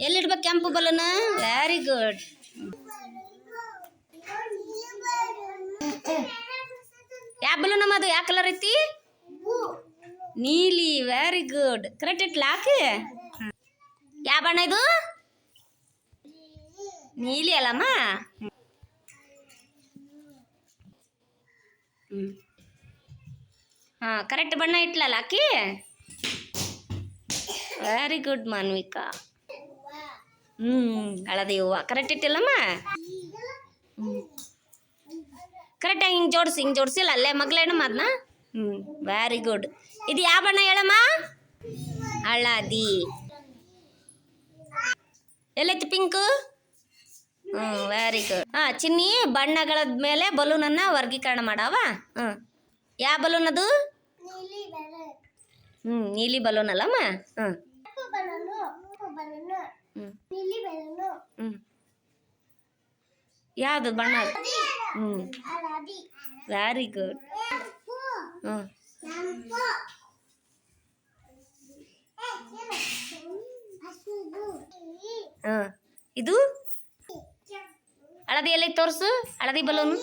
ಎಲ್ಲಿಡ್ಬೇಕು ಕೆಂಪು balloon? Very good. ಯಾವ balloon ಅದು? ಯಾವ ಕಲರ್ ಐತಿ? ನೀಲಿ. Very good. ಕರೆಕ್ಟ್ ಇಟ್ಲ ಹಾಕಿ. ಯಾವ ಬಣ್ಣ ಇದು? ನೀಲಿ ಅಲ್ಲಮ್ಮ. ಹಾಂ, ಕರೆಕ್ಟ್ ಬಣ್ಣ ಇಟ್ಲಲ್ಲ ಹಾಕಿ. Very good ಮಾನ್ವಿಕಾ. ಹಳದಿ ಹೂವು ಕರೆಕ್ಟ್ ಇಟ್ಟಿಲ್ಲಮ್ಮ. ಕರೆಕ್ಟಾಗಿ ಹಿಂಗೆ ಜೋಡಿಸಿಲ್ಲ ಅಲ್ಲೇ ಮಗ್ಲೇನಮ್ಮ ಅದನ್ನ. Very good. ಇದು ಯಾವ ಬಣ್ಣ ಹೇಳಮ್ಮ? ಹಳದಿ. ಎಲ್ಲೈತಿ ಪಿಂಕು? Very good. ಚಿನ್ನಿ ಬಣ್ಣಗಳ ಮೇಲೆ ಬಲೂನನ್ನು ವರ್ಗೀಕರಣ ಮಾಡವ. ಯಾವ ಬಲೂನ್ ಅದು? ನೀಲಿ ಬಲೂನ್ ಅಲ್ಲಮ್ಮ. ಯಾವುದು ಬಣ್ಣ? Very good. ಇದು ಹಳದಿ ಎಲ್ಲಿ ತೋರಿಸು. ಹಳದಿ ಬಲೂನು